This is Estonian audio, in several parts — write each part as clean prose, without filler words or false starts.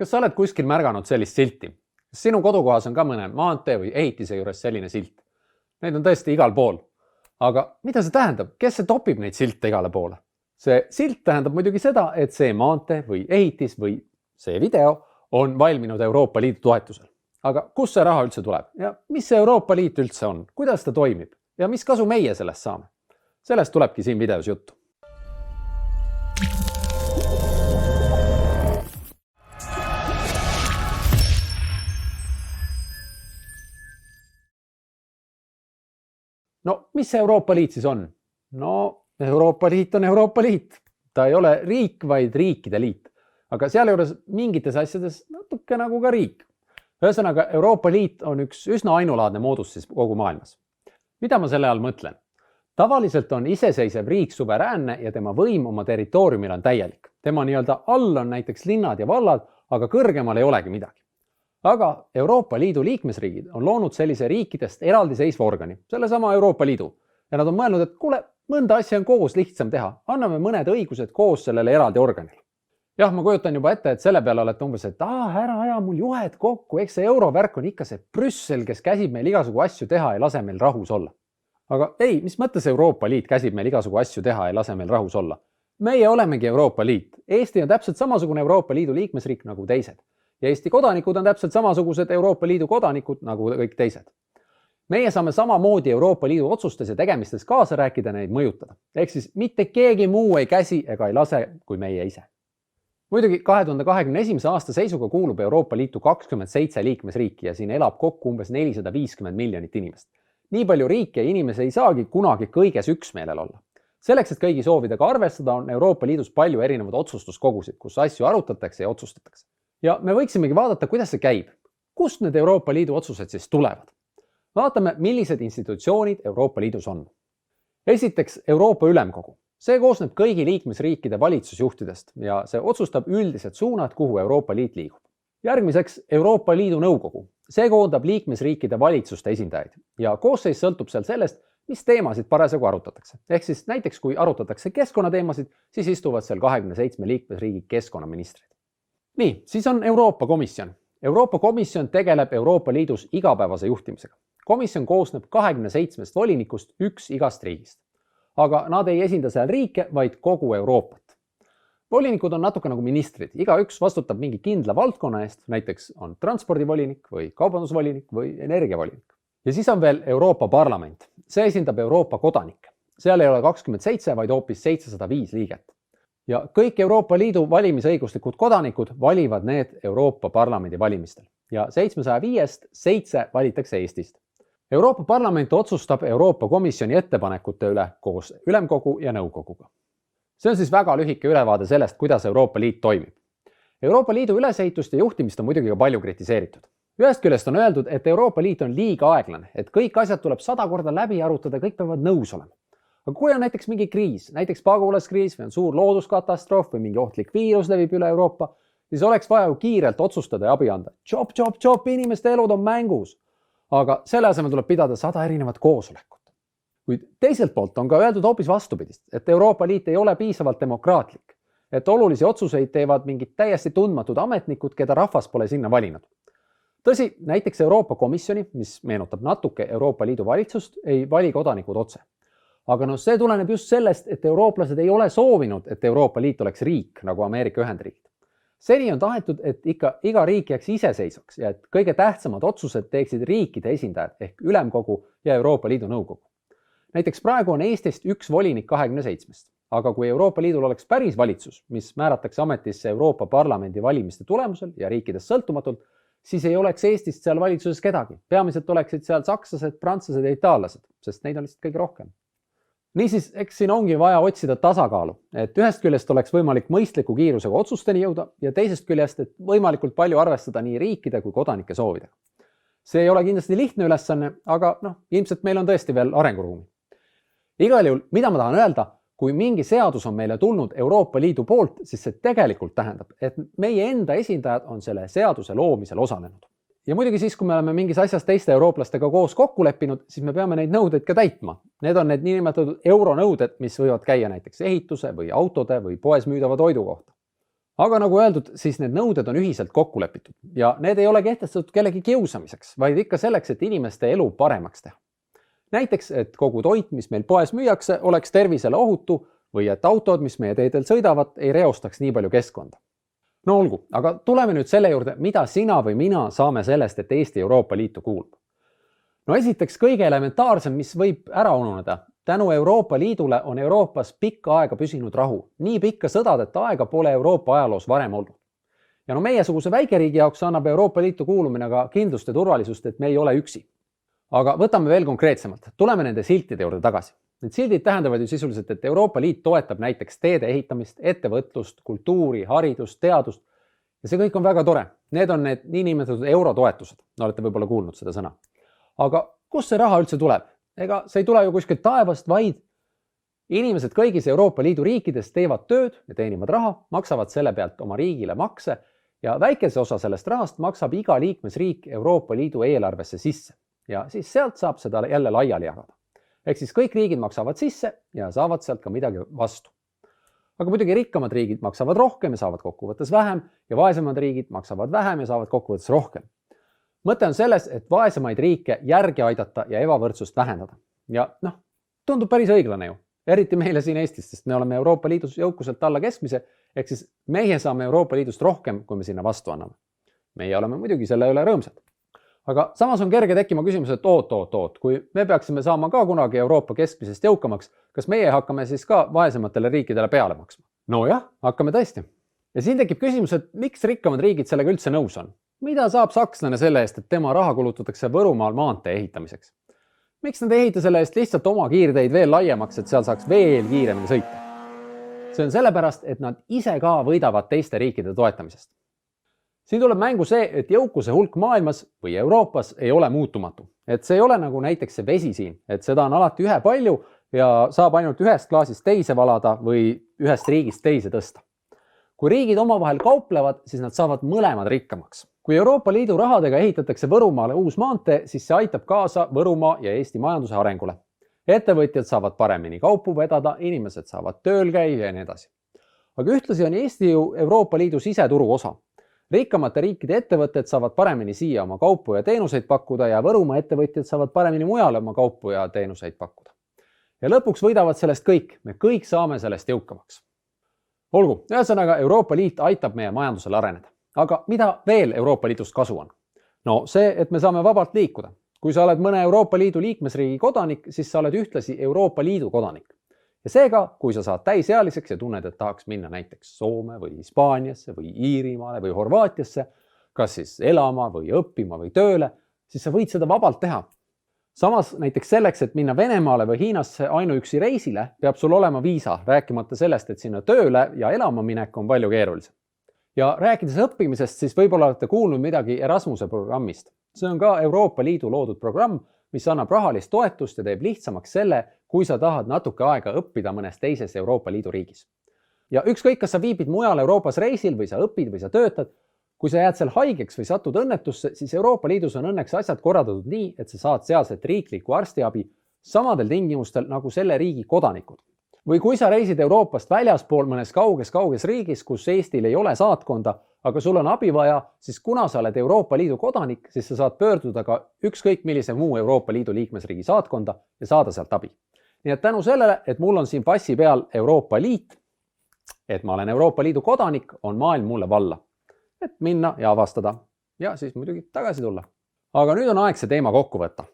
Kas sa oled kuskil märganud sellist silti? Kas sinu kodukohas on ka mõne maantee või ehitise juures selline silt? Neid on tõesti igal pool. Aga mida see tähendab? Kes see topib neid silte igale poole? See silt tähendab muidugi seda, et see maantee või ehitis või see video on valminud Euroopa Liidu toetusel. Aga kus see raha üldse tuleb? Ja mis see Euroopa Liit üldse on? Kuidas ta toimib? Ja mis kasu meie sellest saame? Sellest tulebki siin videos juttu. No, mis see Euroopa Liit siis on? No, Euroopa Liit on Euroopa Liit. Ta ei ole riik, vaid riikide liit. Aga seal juures mingites asjades natuke nagu ka riik. Ühesõnaga, Euroopa Liit on üks üsna ainulaadne moodus siis kogu maailmas. Mida ma selle all mõtlen? Tavaliselt on iseseisev riik suveräänne ja tema võim oma territooriumil on täielik. Tema nii-öelda all on näiteks linnad ja vallad, aga kõrgemal ei olegi midagi. Aga Euroopa Liidu liikmesriigid on loonud sellise riikidest eraldiseisva organi, sellesama Euroopa Liidu. Ja nad on mõelnud, et kuule, mõnda asja on koos lihtsam teha. Anname mõned õigused koos sellele eraldi organile. Jah, ma kujutan juba ette, et selle peale olete umbes, et ära aja mul juhed kokku, eks see eurovärk on ikka see Brüssel, kes käsib meil igasugu asju teha ja lase meil rahus olla. Aga ei, mis mõttes Euroopa Liit käsib meil igasugu asju teha ja lase meil rahus olla? Meie olemegi Euroopa Liit. Eesti on täpselt samasugune Euroopa Liidu liikmesriik nagu teised. Ja Eesti kodanikud on täpselt samasugused Euroopa Liidu kodanikud nagu kõik teised. Meie saame samamoodi Euroopa Liidu otsustes ja tegemistes kaasa rääkida neid mõjutada. Ehk siis mitte keegi muu ei käsi ega ei lase kui meie ise. Muidugi 2021. aasta seisuga kuulub Euroopa Liitu 27 liikmesriiki ja siin elab kokku umbes 450 miljonit inimest. Nii palju riike ja inimesi ei saagi kunagi kõiges üksmeelel olla. Selleks, et kõigi soovidega arvestada, on Euroopa Liidus palju erinevad otsustuskogusid, kus asju arutatakse ja otsustatakse. Ja me võiksimegi vaadata, kuidas see käib. Kust need Euroopa Liidu otsused siis tulevad? Vaatame, millised institutsioonid Euroopa Liidus on. Esiteks Euroopa Ülemkogu. See koosneb kõigi liikmesriikide valitsusjuhtidest ja see otsustab üldised suunad, kuhu Euroopa Liit liigub. Järgmiseks Euroopa Liidu Nõukogu. See koondab liikmesriikide valitsuste esindajaid ja koosseis sõltub seal sellest, mis teemasid parasjagu arutatakse. Ehk siis näiteks, kui arutatakse keskkonnateemasid, siis istuvad seal 27 liikmesriigi keskkonnaministrid. Nii, siis on Euroopa Komisjon. Euroopa Komisjon tegeleb Euroopa Liidus igapäevase juhtimisega. Komisjon koosneb 27 volinikust, üks igast riigist. Aga nad ei esinda seal riike, vaid kogu Euroopat. Volinikud on natuke nagu ministrid. Igaüks vastutab mingi kindla valdkonna eest, näiteks on transpordivolinik või kaubandusvolinik või energiavolinik. Ja siis on veel Euroopa Parlament. See esindab Euroopa kodanikke. Seal ei ole 27, vaid hoopis 705 liiget. Ja kõik Euroopa Liidu valimisõiguslikud kodanikud valivad need Euroopa Parlamendi valimistel. Ja 705-st 7 valitakse Eestist. Euroopa Parlament otsustab Euroopa Komisjoni ettepanekute üle koos Ülemkogu ja Nõukoguga. See on siis väga lühike ülevaade sellest, kuidas Euroopa Liit toimib. Euroopa Liidu ülesehitust ja juhtimist on muidugi ka palju kritiseeritud. Ühest küljest on öeldud, et Euroopa Liit on liiga aeglane, et kõik asjad tuleb 100 korda läbi arutada, kõik peavad nõus olema. Aga kui on näiteks mingi kriis, näiteks pagulaskriis või on suur looduskatastroof või mingi ohtlik viirus levib üle Euroopa, siis oleks vaja ju kiirelt otsustada ja abi anda. Chop, inimeste elud on mängus. Aga selle asemel tuleb pidada 100 erinevat koosolekut. Kuid teiselt poolt on ka öeldud hoopis vastupidist, et Euroopa Liit ei ole piisavalt demokraatlik, et olulisi otsuseid teevad mingid täiesti tundmatud ametnikud, keda rahvas pole sinna valinud. Tõsi, näiteks Euroopa Komisjoni, mis meenutab natuke Euroopa Liidu valitsust, ei vali kodanikud otse. Aga see tuleneb just sellest, et eurooplased ei ole soovinud, et Euroopa Liit oleks riik nagu Ameerika Ühendriigid. Seni on tahetud, et ikka iga riik jääks iseseisvaks ja et kõige tähtsamad otsused teeksid riikide esindajad ehk Ülemkogu ja Euroopa Liidu Nõukogu. Näiteks praegu on Eestist üks volinik 27. Aga kui Euroopa Liidul oleks päris valitsus, mis määratakse ametisse Euroopa Parlamendi valimiste tulemusel ja riikidest sõltumatult, siis ei oleks Eestist seal valitsuses kedagi. Peamiselt oleksid seal sakslased, prantslased ja itaallased, sest neid on lihtsalt kõige rohkem. Niisiis, eks siin ongi vaja otsida tasakaalu, et ühest küljest oleks võimalik mõistliku kiirusega otsusteni jõuda ja teisest küljest, et võimalikult palju arvestada nii riikide kui kodanike soovidega. See ei ole kindlasti lihtne ülesanne, aga ilmselt meil on tõesti veel arenguruumi. Igal juhul, mida ma tahan öelda, kui mingi seadus on meile tulnud Euroopa Liidu poolt, siis see tegelikult tähendab, et meie enda esindajad on selle seaduse loomisel osalenud. Ja muidugi siis, kui me oleme mingis asjas teiste eurooplastega koos kokku leppinud, siis me peame neid nõudeid ka täitma. Need on need niinimetatud euronõuded, mis võivad käia näiteks ehituse või autode või poes müüdava toidu kohta. Aga nagu öeldud, siis need nõuded on ühiselt kokku lepitud ja need ei ole kehtestatud kellegi kiusamiseks, vaid ikka selleks, et inimeste elu paremaks teha. Näiteks, et kogu toit, mis meil poes müüakse, oleks tervisele ohutu või et autod, mis meie teedel sõidavad, ei reostaks nii palju keskkonda. No olgu, aga tuleme nüüd selle juurde, mida sina või mina saame sellest, et Eesti Euroopa Liitu kuulub. No esiteks kõige elementaarsem, mis võib ära ununeda. Tänu Euroopa Liidule on Euroopas pikka aega püsinud rahu. Nii pikka sõdadeta aega pole Euroopa ajaloos varem olnud. Ja no meiesuguse väikeriigi jaoks annab Euroopa Liitu kuulumine ka kindlust ja turvalisust, et me ei ole üksi. Aga võtame veel konkreetsemalt. Tuleme nende siltide juurde tagasi. Need sildid tähendavad ju sisuliselt, et Euroopa Liit toetab näiteks teede ehitamist, ettevõtlust, kultuuri, haridust, teadust. Ja see kõik on väga tore. Need on need niinimetatud eurotoetused. Olete võib-olla kuulnud seda sõna. Aga kust see raha üldse tuleb? Ega see ei tule ju kuskilt taevast, vaid inimesed kõigis Euroopa Liidu riikides teevad tööd ja teenivad raha, maksavad selle pealt oma riigile makse ja väikese osa sellest rahast maksab iga liikmesriik Euroopa Liidu eelarvesse sisse. Ja siis sealt saab seda jälle laiali jagada. Ehk siis kõik riigid maksavad sisse ja saavad sealt ka midagi vastu. Aga muidugi rikkamad riigid maksavad rohkem ja saavad kokkuvõttes vähem ja vaesemad riigid maksavad vähem ja saavad kokkuvõttes rohkem. Mõte on selles, et vaesemaid riike järgi aidata ja ebavõrdsust vähendada. Ja tundub päris õiglane ju. Eriti meile siin Eestis, sest me oleme Euroopa Liidus jõukuselt alla keskmise, ehk siis meie saame Euroopa Liidust rohkem, kui me sinna vastu anname. Meie oleme muidugi selle üle rõõmsad. Aga samas on kerge tekkima küsimus, et oot, kui me peaksime saama ka kunagi Euroopa keskmisest jõukamaks, kas meie hakkame siis ka vaesematele riikidele peale maksma? No jah, hakkame tõesti. Ja siin tekib küsimus, et miks rikkamad riigid sellega üldse nõus on? Mida saab sakslane selle eest, et tema raha kulutatakse Võrumaal maantee ehitamiseks? Miks nad ei ehita selle eest lihtsalt oma kiirteid veel laiemaks, et seal saaks veel kiiremini sõita? See on sellepärast, et nad ise ka võidavad teiste riikide toetamisest. Siin tuleb mängu see, et jõukuse hulk maailmas või Euroopas ei ole muutumatu. Et see ei ole nagu näiteks see vesi siin, et seda on alati ühe palju ja saab ainult ühest klaasist teise valada või ühest riigist teise tõsta. Kui riigid omavahel kauplevad, siis nad saavad mõlemad rikkamaks. Kui Euroopa Liidu rahadega ehitatakse Võrumaale uus maantee, siis see aitab kaasa Võrumaa ja Eesti majanduse arengule. Ettevõtjad saavad paremini kaupu vedada, inimesed saavad tööl käia ja nii edasi. Aga ühtlasi on Eesti ju Euroopa Liidu siseturu osa. Rikkamate riikide ettevõtted saavad paremini siia oma kaupu ja teenuseid pakkuda ja Võrumaa ettevõtjad saavad paremini mujale oma kaupu ja teenuseid pakkuda. Ja lõpuks võidavad sellest kõik, me kõik saame sellest jõukamaks. Olgu, ühesõnaga Euroopa Liit aitab meie majandusel areneda. Aga mida veel Euroopa Liidust kasu on? No see, et me saame vabalt liikuda. Kui sa oled mõne Euroopa Liidu liikmesriigi kodanik, siis sa oled ühtlasi Euroopa Liidu kodanik. Ja seega, kui sa saad täisealiseks ja tunned, et tahaks minna näiteks Soome või Hispaaniasse või Iirimaale või Horvaatiasse, kas siis elama või õppima või tööle, siis sa võid seda vabalt teha. Samas näiteks selleks, et minna Venemaale või Hiinasse ainuüksi reisile, peab sul olema viisa, rääkimata sellest, et sinna tööle ja elama minek on palju keerulisem. Ja rääkides õppimisest, siis võib-olla olete kuulnud midagi Erasmuse programmist. See on ka Euroopa Liidu loodud programm, mis annab rahalist toetust ja teeb lihtsamaks selle, kui sa tahad natuke aega õppida mõnes teises Euroopa Liidu riigis. Ja ükskõik, kas sa viibid mujal Euroopas reisil või sa õpid või sa töötad, kui sa jääd seal haigeks või satud õnnetusse, siis Euroopa Liidus on õnneks asjad korraldatud nii, et sa saad sealset riiklikku arstiabi samadel tingimustel nagu selle riigi kodanikud. Või kui sa reisid Euroopast väljaspool mõnes kauges riigis, kus Eestil ei ole saatkonda, aga sul on abi vaja, siis kuna sa oled Euroopa Liidu kodanik, siis sa saad pöörduda ka ükskõik millise muu Euroopa Liidu liikmesriigi saatkonda ja saada sealt abi. Nii et tänu sellele, et mul on siin passi peal Euroopa Liit, et ma olen Euroopa Liidu kodanik, on maailm mulle valla. Et minna ja avastada ja siis muidugi tagasi tulla. Aga nüüd on aeg see teema kokku võtta.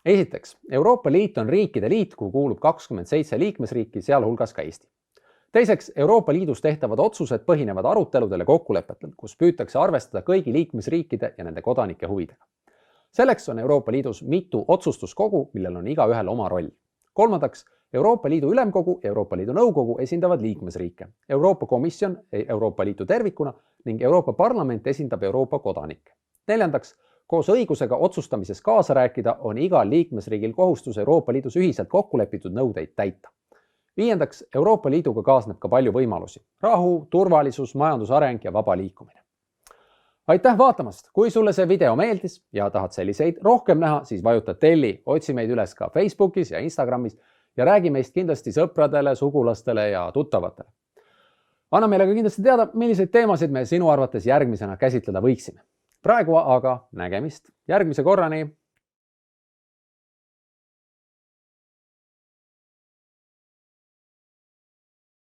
Esiteks, Euroopa Liit on riikide liit, kuhu kuulub 27 liikmesriiki, sealhulgas ka Eesti. Teiseks, Euroopa Liidus tehtavad otsused põhinevad aruteludel ja kokkulepetel, kus püütakse arvestada kõigi liikmesriikide ja nende kodanike huvidega. Selleks on Euroopa Liidus mitu otsustuskogu, millel on igaühel oma roll. Kolmandaks, Euroopa Liidu Ülemkogu ja Euroopa Liidu Nõukogu esindavad liikmesriike, Euroopa Komisjon Euroopa Liitu tervikuna ning Euroopa Parlament esindab Euroopa kodanikke. Neljandaks, koos õigusega otsustamises kaasa rääkida on igal liikmesriigil kohustus Euroopa Liidus ühiselt kokkulepitud nõudeid täita. Viiendaks, Euroopa Liiduga kaasneb ka palju võimalusi. Rahu, turvalisus, majandusareng ja vaba liikumine. Aitäh vaatamast! Kui sulle see video meeldis ja tahad selliseid rohkem näha, siis vajuta telli, otsi meid üles ka Facebookis ja Instagramis ja räägi meist kindlasti sõpradele, sugulastele ja tuttavatele. anna meile ka kindlasti teada, milliseid teemasid me sinu arvates järgmisena käsitleda võiksime. Praegu aga nägemist järgmise korrani.